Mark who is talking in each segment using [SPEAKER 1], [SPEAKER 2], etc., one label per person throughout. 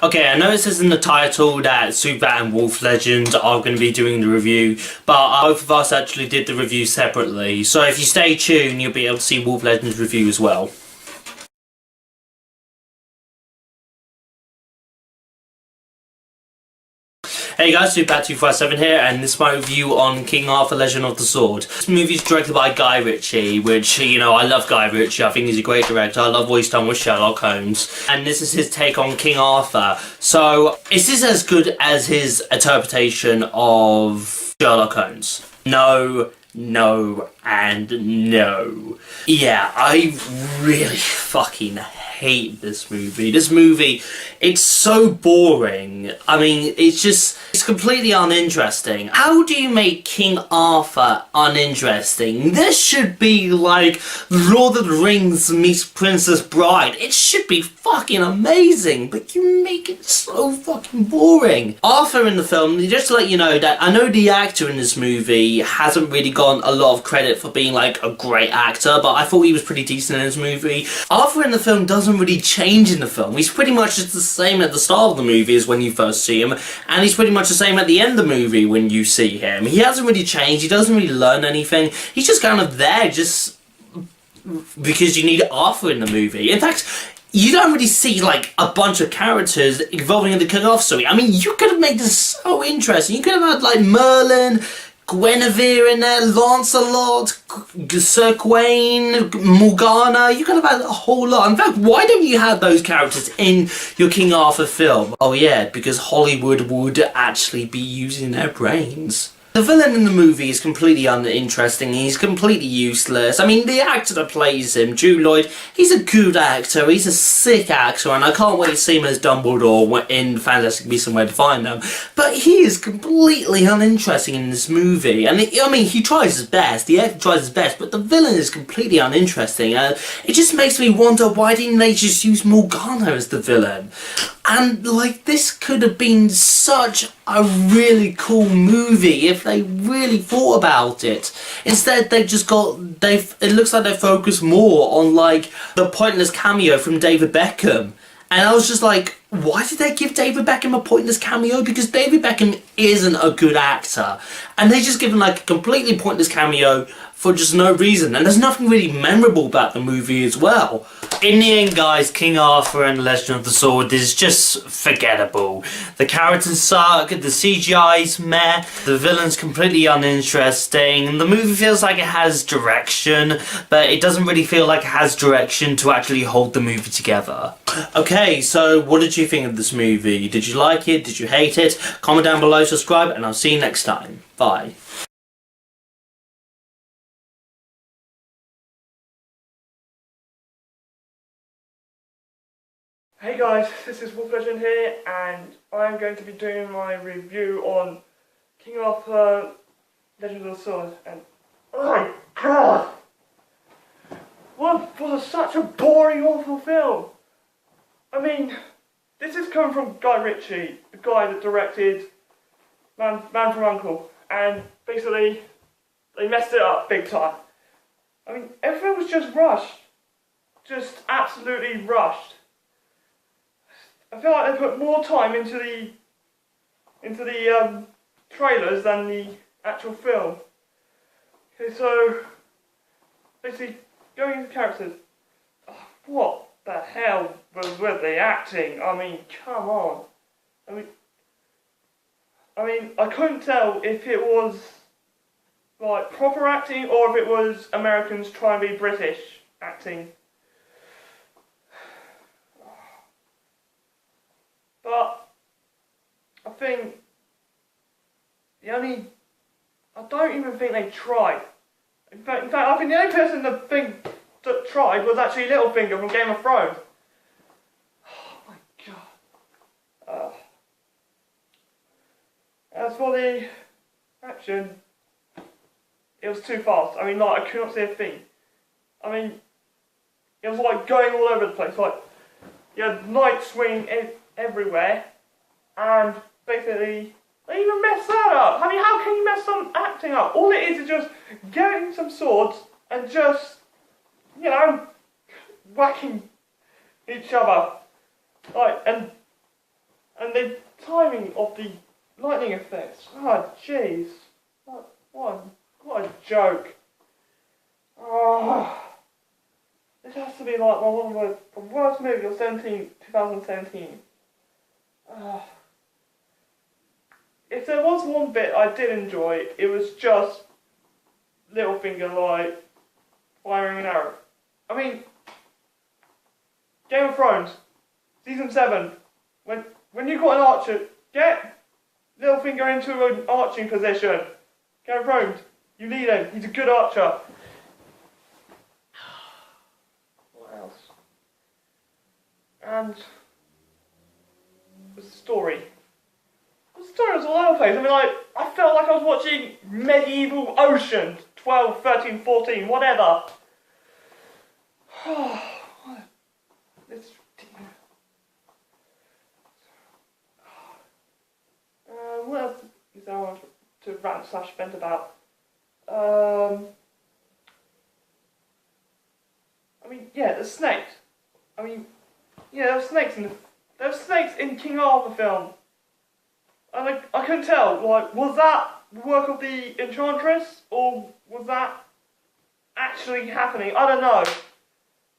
[SPEAKER 1] Okay, I know it says in the title that SuperBat and WolfLegend are going to be doing the review, but both of us actually did the review separately, so if you stay tuned, you'll be able to see WolfLegend's review as well. Hey guys, SuperBat257 here, and this is my review on King Arthur Legend of the Sword. This movie is directed by Guy Ritchie, which, you know, I love Guy Ritchie. I think he's a great director. I love what he's done with Sherlock Holmes. And this is his take on King Arthur. So, is this as good as his interpretation of Sherlock Holmes? No, no, and no. Yeah, I really fucking hate this movie. This movie, it's so boring. I mean, it's completely uninteresting. How do you make King Arthur uninteresting? This should be like Lord of the Rings meets Princess Bride. It should be fucking amazing, but you make it so fucking boring. Arthur in the film, just to let you know that I know the actor in this movie hasn't really gotten a lot of credit for being like a great actor, but I thought he was pretty decent in this movie. Arthur in the film doesn't really change in the film. He's pretty much just the same at the start of the movie as when you first see him, and he's pretty much the same at the end of the movie when you see him. He hasn't really changed. He doesn't really learn anything. He's just kind of there just because you need Arthur in the movie. In fact, you don't really see like a bunch of characters evolving in the King Arthur story. I mean, you could have made this so interesting. You could have had like Merlin, Guinevere in there, Lancelot, Sir Gawain, Morgana. You could have had a whole lot. In fact, why don't you have those characters in your King Arthur film? Oh yeah, because Hollywood would actually be using their brains. The villain in the movie is completely uninteresting. He's completely useless. I mean, the actor that plays him, Jude Lloyd, he's a good actor. He's a sick actor, and I can't wait to see him as Dumbledore in Fantastic Beasts and Where to Find Them. But he is completely uninteresting in this movie. And I mean, he tries his best. The actor tries his best, but the villain is completely uninteresting. It just makes me wonder, why didn't they just use Morgana as the villain? And, like, this could have been such a really cool movie if they really thought about it. Instead, they've just got, it looks like they focus more on, like, the pointless cameo from David Beckham. And I was just like, why did they give David Beckham a pointless cameo? Because David Beckham isn't a good actor. And they just give him, like, a completely pointless cameo for just no reason. And there's nothing really memorable about the movie as well. In the end, guys, King Arthur and the Legend of the Sword is just forgettable. The characters suck, the CGI's meh, the villain's completely uninteresting, the movie feels like it has direction, but it doesn't really feel like it has direction to actually hold the movie together. Okay, so what did you think of this movie? Did you like it? Did you hate it? Comment down below, subscribe, and I'll see you next time. Bye.
[SPEAKER 2] Hey guys, this is WolfLegend here, and I'm going to be doing my review on King Arthur Legend of the Sword, and oh my god! What was such a boring, awful film! I mean, this is coming from Guy Ritchie, the guy that directed Man from U.N.C.L.E., and basically, they messed it up big time. I mean, everything was just rushed. Just absolutely rushed. I feel like they put more time into the trailers than the actual film. Okay, so basically going into characters. Oh, what the hell was with the acting? I mean, come on. I mean, I couldn't tell if it was like proper acting or if it was Americans trying to be British acting. But I think I don't even think they tried. In fact, I think the only person that tried was actually Littlefinger from Game of Thrones. Oh my god. As for the action, it was too fast. I mean, like, I could not see a thing. I mean, it was like going all over the place. Like, you had knights swinging everywhere, and basically they even messed that up. I mean, how can you mess some acting up? All it is just getting some swords and just, you know, whacking each other. Like, and And the timing of the lightning effects. Oh, jeez. What a joke. Oh, this has to be like one of the worst movies of 2017. If there was one bit I did enjoy, it was just Littlefinger like firing an arrow. I mean, Game of Thrones, season 7. When you got an archer, get Littlefinger into an arching position. Game of Thrones, you need him. He's a good archer. What else? And the story. The story was all over the place. I mean, like, I felt like I was watching Medieval Ocean 12, 13, 14, whatever. It's what else is there I want to rant / vent about? I mean, yeah, the snakes. I mean, yeah, there were snakes in King Arthur film. And I couldn't tell, like, was that the work of the Enchantress, or was that actually happening? I don't know.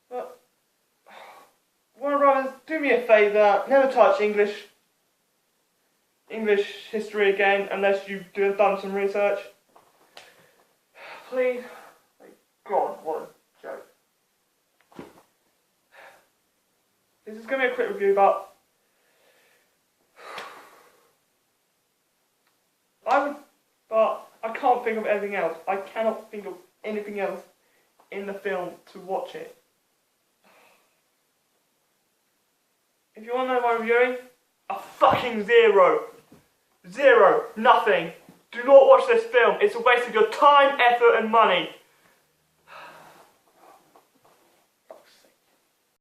[SPEAKER 2] But, Warner Brothers, do me a favour, never touch English history again, unless you've done some research. Please. Like, God, what a joke. This is going to be a quick review, but I can't think of anything else. I cannot think of anything else in the film to watch it. If you want to know my reviewing, a fucking 0. 0. Nothing. Do not watch this film. It's a waste of your time, effort and money.